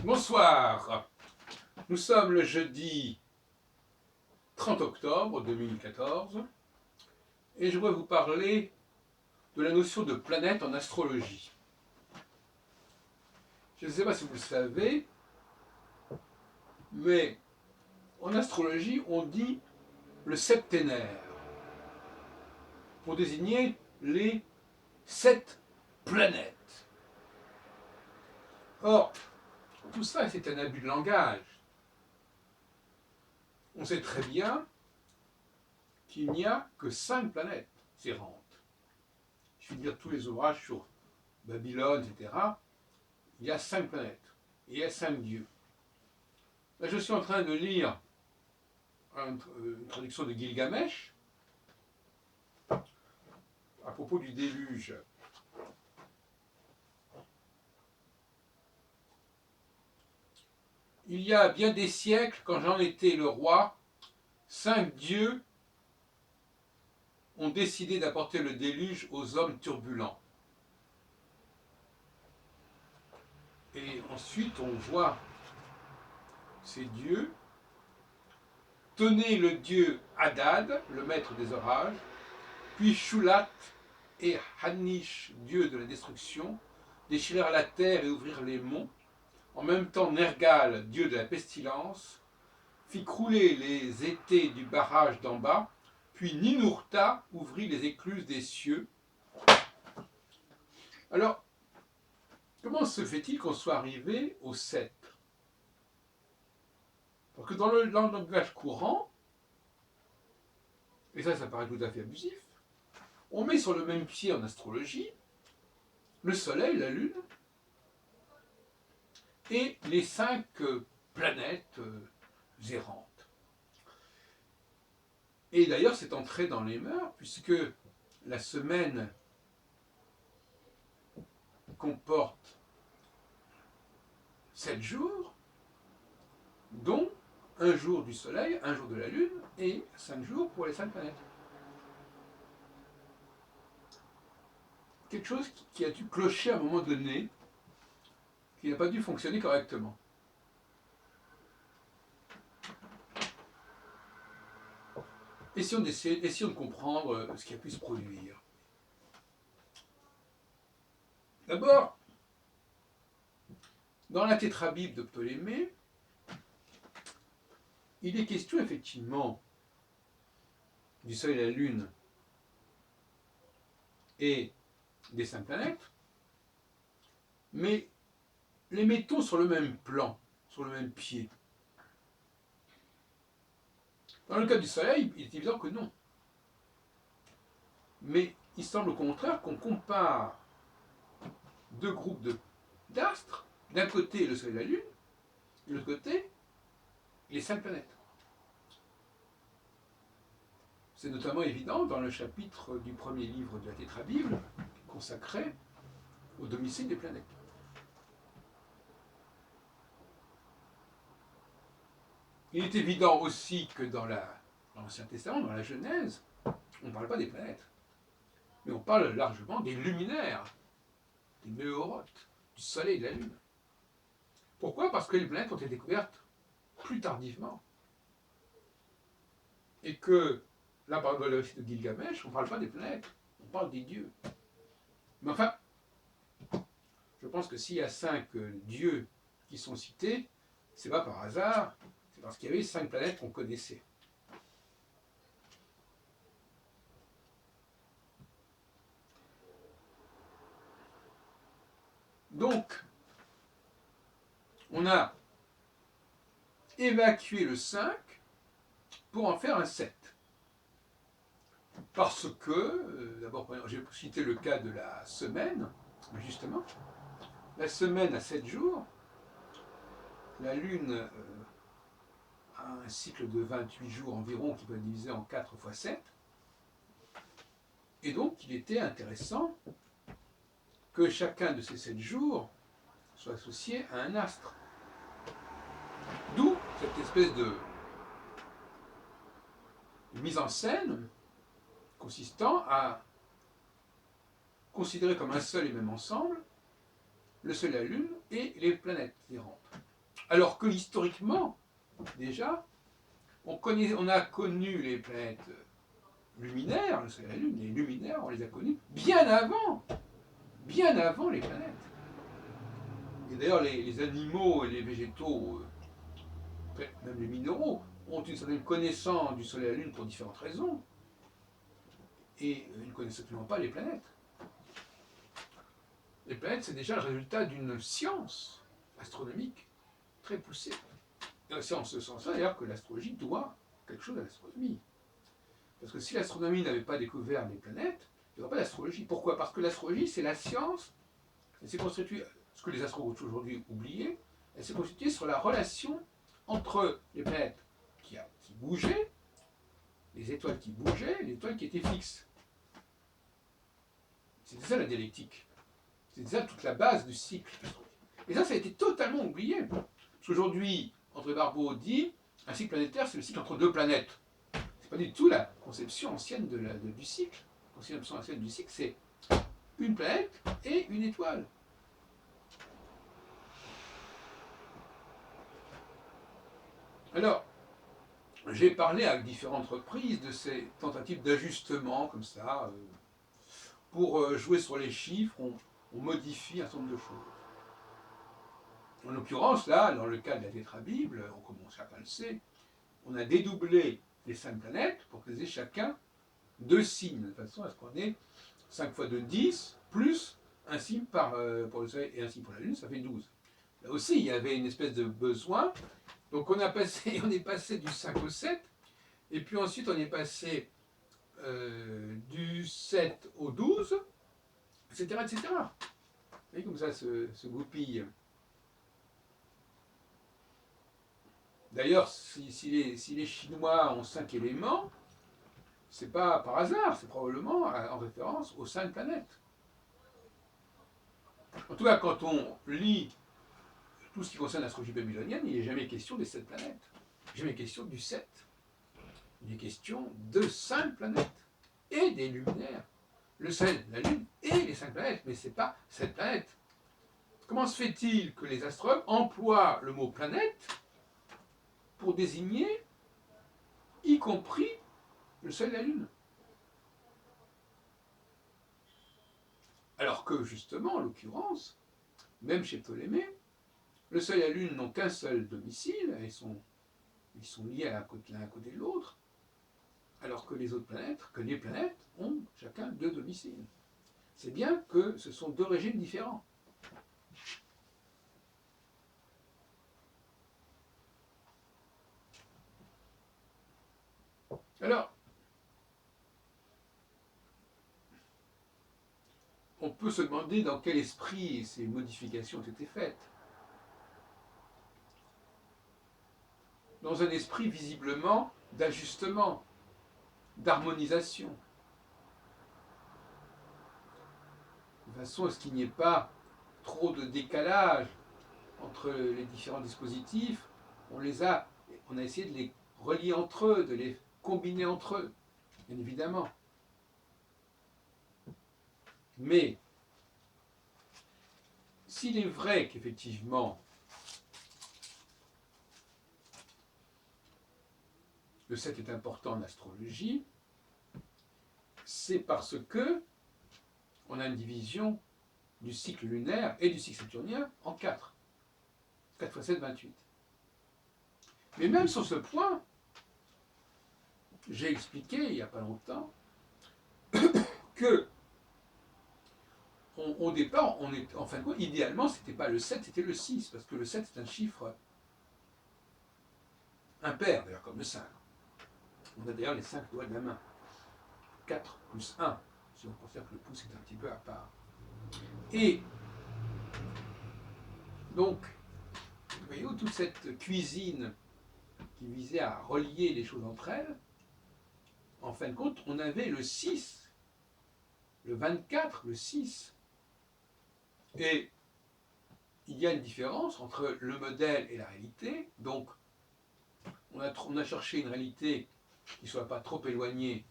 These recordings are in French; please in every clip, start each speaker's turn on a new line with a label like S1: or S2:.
S1: Bonsoir, nous sommes le jeudi 30 octobre 2014 et je voudrais vous parler de la notion de planète en astrologie. Je ne sais pas si vous le savez, mais en astrologie on dit le septénaire pour désigner les 7 planètes. Or, tout ça c'est un abus de langage. On sait très bien qu'il n'y a que 5 planètes errantes. Il suffit de lire tous les ouvrages sur Babylone, etc. Il y a 5 planètes et il y a 5 dieux. Là, je suis en train de lire une traduction de Gilgamesh à propos du déluge. Il y a bien des siècles, quand j'en étais le roi, 5 dieux ont décidé d'apporter le déluge aux hommes turbulents. Et ensuite, on voit ces dieux. Tenez le dieu Hadad, le maître des orages, puis Shulat et Hanish, dieu de la destruction, déchirèrent la terre et ouvrirent les monts. En même temps, Nergal, dieu de la pestilence, fit crouler les étais du barrage d'en bas, puis Ninurta ouvrit les écluses des cieux. Alors, comment se fait-il qu'on soit arrivé au 7 ? Parce que dans le langage courant, et ça paraît tout à fait abusif, on met sur le même pied en astrologie le Soleil, la Lune et les 5 planètes errantes. Et d'ailleurs, c'est entré dans les mœurs, puisque la semaine comporte 7 jours, dont un jour du Soleil, un jour de la Lune, et 5 jours pour les 5 planètes. Quelque chose qui a dû clocher à un moment donné, qui n'a pas dû fonctionner correctement. Essayons de comprendre ce qui a pu se produire. D'abord, dans la tétrabible de Ptolémée, il est question effectivement du Soleil et la Lune et des 5 planètes, mais les mettons sur le même plan, sur le même pied. Dans le cas du Soleil, il est évident que non. Mais il semble au contraire qu'on compare deux groupes d'astres, d'un côté le Soleil et la Lune, de l'autre côté les 5 planètes. C'est notamment évident dans le chapitre du premier livre de la Tétrabible, consacré au domicile des planètes. Il est évident aussi que dans l'Ancien Testament, dans la Genèse, on ne parle pas des planètes, mais on parle largement des luminaires, des météorotes, du Soleil et de la Lune. Pourquoi ? Parce que les planètes ont été découvertes plus tardivement. Et que, là, par exemple, dans le récit de Gilgamesh, on ne parle pas des planètes, on parle des dieux. Mais enfin, je pense que s'il y a 5 dieux qui sont cités, c'est pas par hasard, c'est parce qu'il y avait 5 planètes qu'on connaissait. Donc, on a évacué le 5 pour en faire un 7. Parce que, d'abord, j'ai cité le cas de la semaine, justement. La semaine a 7 jours. La Lune a un cycle de 28 jours environ qui peut être divisé en 4 x 7. Et donc, il était intéressant que chacun de ces 7 jours soit associé à un astre. D'où cette espèce de mise en scène consistant à considérer comme un seul et même ensemble le Soleil et la Lune et les planètes errantes. Alors que historiquement, déjà, on a connu les planètes luminaires, le Soleil et la Lune, les luminaires, on les a connus bien avant les planètes. Et d'ailleurs, les animaux et les végétaux, même les minéraux, ont une certaine connaissance du Soleil et la Lune pour différentes raisons. Et ils ne connaissent absolument pas les planètes. Les planètes, c'est déjà le résultat d'une science astronomique très poussée. Et c'est en ce sens-là, d'ailleurs, que l'astrologie doit quelque chose à l'astronomie. Parce que si l'astronomie n'avait pas découvert les planètes, il n'y aurait pas d'astrologie. Pourquoi? Parce que l'astrologie, c'est la science, elle s'est constituée, ce que les astrologues ont aujourd'hui oublié, elle s'est constituée sur la relation entre les planètes qui bougeaient, les étoiles qui bougeaient, les étoiles qui étaient fixes. C'était ça la dialectique. C'était ça toute la base du cycle. Et ça a été totalement oublié. Parce qu'aujourd'hui, André Barbeau dit, un cycle planétaire, c'est le cycle entre deux planètes. C'est pas du tout la conception ancienne du cycle. La conception ancienne du cycle, c'est une planète et une étoile. Alors, j'ai parlé à différentes reprises de ces tentatives d'ajustement, comme ça, pour jouer sur les chiffres, on modifie un certain nombre de choses. En l'occurrence, là, dans le cas de la tétrabible, comme chacun le sait, on a dédoublé les 5 planètes pour qu'elles aient chacun 2 signes, de façon à ce qu'on ait 5 fois 2, 10, plus un signe pour le Soleil et un signe pour la Lune, ça fait 12. Là aussi, il y avait une espèce de besoin. Donc on est passé du 5 au 7, et puis ensuite on est passé du 7 au 12, etc. etc. Vous voyez comme ça se goupille. D'ailleurs, si les Chinois ont 5 éléments, c'est pas par hasard, c'est probablement en référence aux 5 planètes. En tout cas, quand on lit tout ce qui concerne l'astrologie babylonienne, il n'est jamais question des 7 planètes. Il n'est jamais question du 7. Il est question de 5 planètes et des luminaires. Le Soleil, la Lune et les 5 planètes, mais ce n'est pas 7 planètes. Comment se fait-il que les astrologues emploient le mot planète pour désigner, y compris le Soleil et la Lune? Alors que, justement, en l'occurrence, même chez Ptolémée, le Soleil et la Lune n'ont qu'un seul domicile, ils sont liés l'un à côté de l'autre, alors que les planètes ont chacun 2 domiciles. C'est bien que ce sont 2 régimes différents. Alors, on peut se demander dans quel esprit ces modifications ont été faites. Dans un esprit visiblement d'ajustement, d'harmonisation, de façon à ce qu'il n'y ait pas trop de décalage entre les différents dispositifs. On a essayé de les relier entre eux, de les combiner entre eux, bien évidemment. Mais s'il est vrai qu'effectivement le 7 est important en astrologie, c'est parce que on a une division du cycle lunaire et du cycle saturnien en 4. 4 fois 7, 28. Mais même sur ce point, j'ai expliqué il n'y a pas longtemps que au départ, en fin de compte, idéalement, c'était pas le 7, c'était le 6, parce que le 7 c'est un chiffre impair, d'ailleurs, comme le 5. On a d'ailleurs les 5 doigts de la main. 4 plus 1, si on considère que le pouce est un petit peu à part. Et donc, vous voyez, toute cette cuisine qui visait à relier les choses entre elles, en fin de compte, on avait le 6, le 24, le 6. Et il y a une différence entre le modèle et la réalité. Donc, on a cherché une réalité qui ne soit pas trop éloignée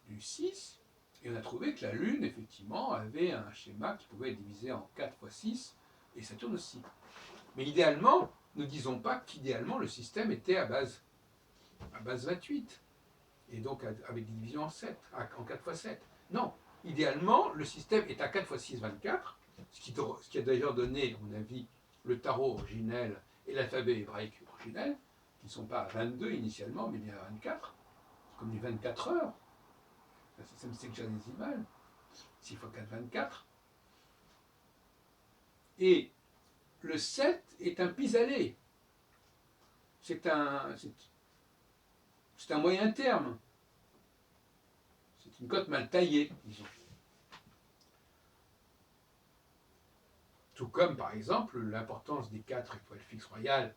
S1: du 6, et on a trouvé que la Lune, effectivement, avait un schéma qui pouvait être divisé en 4 fois 6 et Saturne aussi. Mais idéalement, ne disons pas qu'idéalement le système était à base 28, et donc avec des divisions en 7, en 4 fois 7. Non, idéalement, le système est à 4 fois 6, 24, ce qui a d'ailleurs donné, à mon avis, le tarot originel et l'alphabet hébraïque originel, qui ne sont pas à 22 initialement, mais bien à 24, comme les 24 heures. Un système sexagésimal, 6 fois 4, 24. Et le 7 est un pis-aller. C'est un moyen terme. C'est une cote mal taillée, disons. Tout comme, par exemple, l'importance des 4 étoiles fixes royales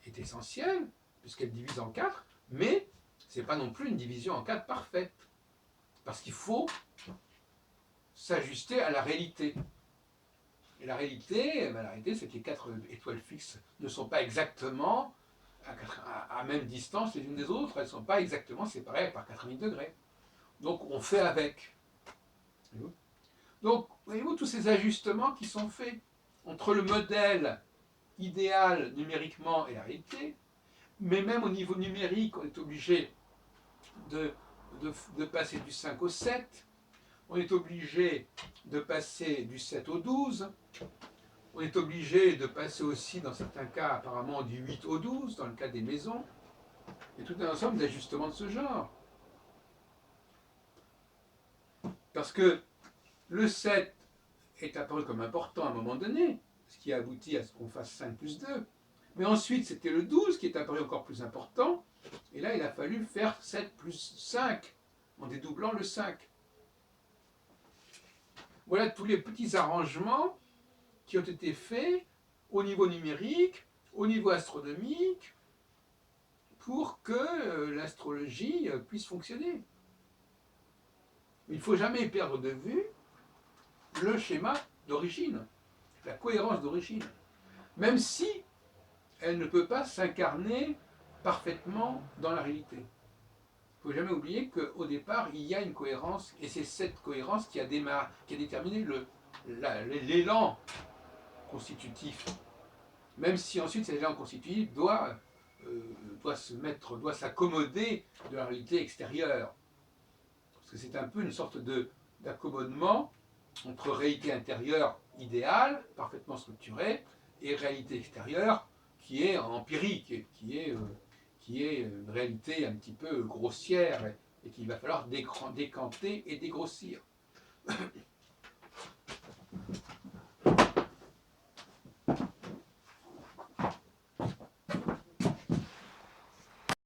S1: est essentielle, puisqu'elle divise en 4, mais ce n'est pas non plus une division en 4 parfaite. Parce qu'il faut s'ajuster à la réalité. Et la réalité, c'est que les 4 étoiles fixes ne sont pas exactement à même distance les unes des autres, elles ne sont pas exactement séparées par 90 degrés. Donc on fait avec. Donc, voyez-vous, tous ces ajustements qui sont faits entre le modèle idéal numériquement et la réalité, mais même au niveau numérique, on est obligé de passer du 5 au 7, on est obligé de passer du 7 au 12, on est obligé de passer aussi, dans certains cas, apparemment du 8 au 12, dans le cas des maisons, et tout un ensemble d'ajustements de ce genre. Parce que le 7 est apparu comme important à un moment donné, ce qui a abouti à ce qu'on fasse 5 plus 2. Mais ensuite, c'était le 12 qui est apparu encore plus important, et là, il a fallu faire 7 plus 5, en dédoublant le 5. Voilà tous les petits arrangements qui ont été faits au niveau numérique, au niveau astronomique, pour que l'astrologie puisse fonctionner. Il ne faut jamais perdre de vue le schéma d'origine, la cohérence d'origine, même si elle ne peut pas s'incarner parfaitement dans la réalité. Il ne faut jamais oublier qu'au départ, il y a une cohérence, et c'est cette cohérence qui a déterminé l'élan constitutif. Même si ensuite cet élan constitutif doit s'accommoder de la réalité extérieure. Parce que c'est un peu une sorte d'accommodement entre réalité intérieure idéale, parfaitement structurée, et réalité extérieure qui est empirique, qui est une réalité un petit peu grossière et qu'il va falloir décanter et dégrossir.